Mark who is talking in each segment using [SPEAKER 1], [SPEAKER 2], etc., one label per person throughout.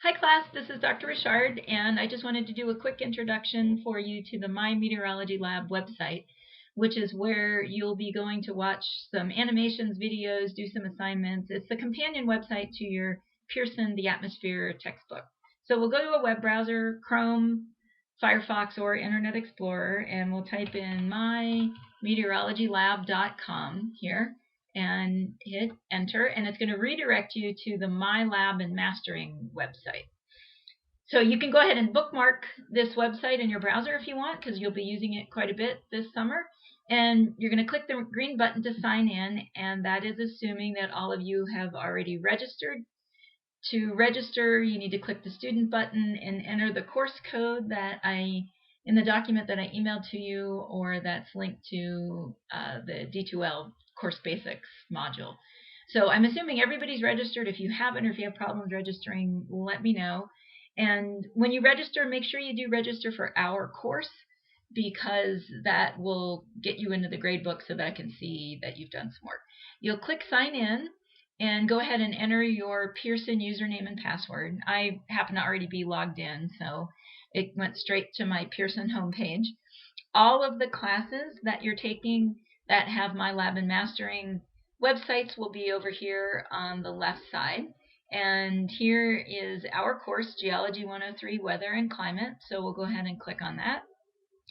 [SPEAKER 1] Hi class, this is Dr. Richard, and I just wanted to do a quick introduction for you to the MyMeteorologyLab website, which is where you'll be going to watch some animations, videos, do some assignments. It's the companion website to your Pearson The Atmosphere textbook. So we'll go to a web browser, Chrome, Firefox, or Internet Explorer, and we'll type in mymeteorologylab.com here and hit enter, and it's going to redirect you to the My Lab and Mastering website. So you can go ahead and bookmark this website in your browser if you want, because you'll be using it quite a bit this summer. And you're going to click the green button to sign in, and that is assuming that all of you have already registered. To register, you need to click the student button and enter the course code that in the document that I emailed to you, or that's linked to the D2L Course Basics module. So I'm assuming everybody's registered. If you haven't, or if you have problems registering, let me know. And when you register, make sure you do register for our course, because that will get you into the gradebook so that I can see that you've done some work. You'll click sign in and go ahead and enter your Pearson username and password. I happen to already be logged in, so it went straight to my Pearson homepage. All of the classes that you're taking that have My Lab and Mastering websites will be over here on the left side. And here is our course, Geology 103, Weather and Climate. So we'll go ahead and click on that.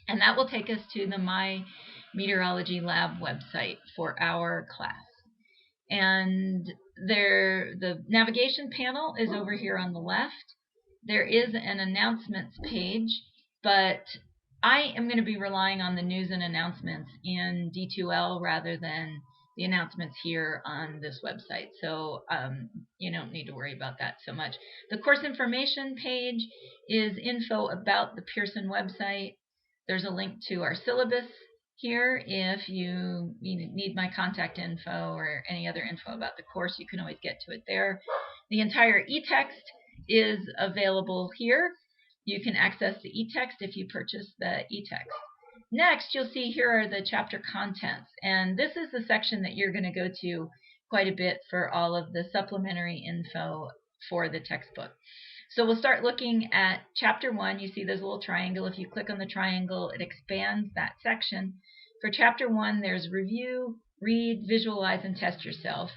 [SPEAKER 1] And that will take us to the My Meteorology Lab website for our class. And the navigation panel is over here on the left. There is an announcements page, but I am going to be relying on the news and announcements in D2L rather than the announcements here on this website. So you don't need to worry about that so much. The course information page is info about the Pearson website. There's a link to our syllabus here. If you need my contact info or any other info about the course, you can always get to it there. The entire e-text is available here. You can access the e-text if you purchase the e-text. Next, you'll see here are the chapter contents, and this is the section that you're going to go to quite a bit for all of the supplementary info for the textbook. So we'll start looking at chapter 1. You see there's a little triangle. If you click on the triangle, it expands that section. For chapter 1, there's review, read, visualize, and test yourself.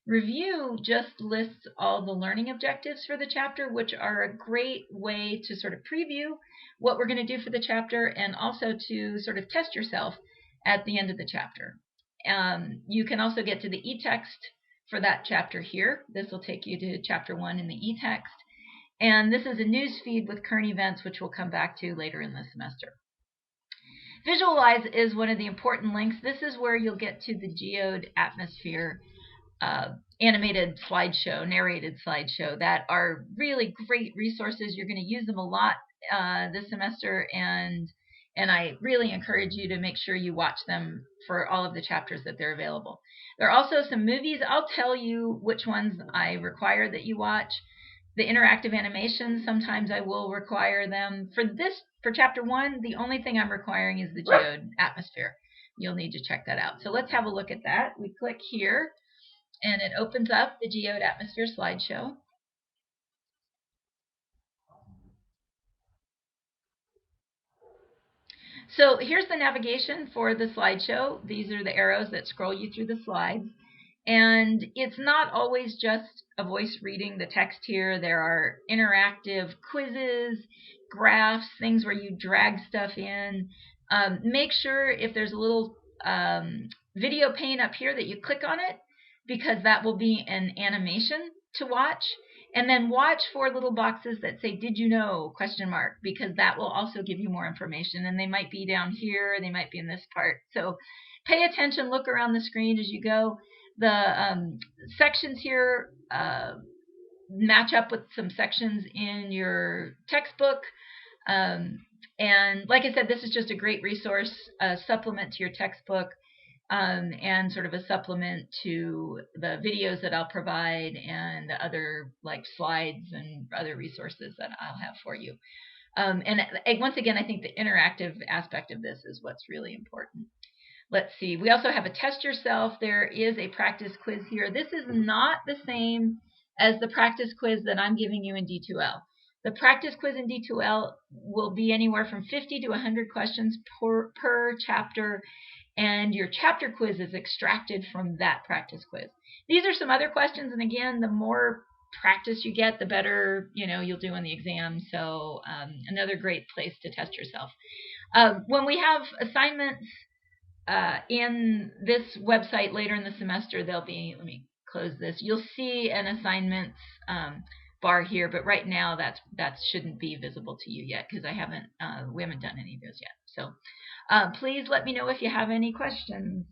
[SPEAKER 1] Review just lists all the learning objectives for the chapter, which are a great way to sort of preview what we're going to do for the chapter, and also to sort of test yourself at the end of the chapter. You can also get to the e-text for that chapter here. This will take you to chapter 1 in the e-text. And this is a news feed with current events, which we'll come back to later in the semester. Visualize is one of the important links. This is where you'll get to the Geode Atmosphere animated slideshow, narrated slideshow, that are really great resources. You're going to use them a lot this semester, and I really encourage you to make sure you watch them for all of the chapters that they're available. There are also some movies. I'll tell you which ones I require that you watch. The interactive animations, sometimes I will require them. For chapter 1, the only thing I'm requiring is the Geode Atmosphere. You'll need to check that out. So let's have a look at that. We click here, and it opens up the Geode Atmosphere slideshow. So here's the navigation for the slideshow. These are the arrows that scroll you through the slides. And it's not always just a voice reading the text here. There are interactive quizzes, graphs, things where you drag stuff in. Make sure if there's a little video pane up here that you click on it, because that will be an animation to watch. And then watch for little boxes that say, did you know, ? Because that will also give you more information. And they might be down here, they might be in this part. So pay attention, look around the screen as you go. The sections here match up with some sections in your textbook. And like I said, this is just a great resource, a supplement to your textbook, and sort of a supplement to the videos that I'll provide, and other like slides and other resources that I'll have for you. And once again, I think the interactive aspect of this is what's really important. Let's see. We also have a test yourself. There is a practice quiz here. This is not the same as the practice quiz that I'm giving you in D2L. The practice quiz in D2L will be anywhere from 50 to 100 questions per chapter, and your chapter quiz is extracted from that practice quiz. These are some other questions, and again, the more practice you get, the better you'll do in the exam. So another great place to test yourself. When we have assignments in this website later in the semester, there'll be, let me close this, you'll see an assignments bar here, but right now that shouldn't be visible to you yet because we haven't done any of those yet. So please let me know if you have any questions.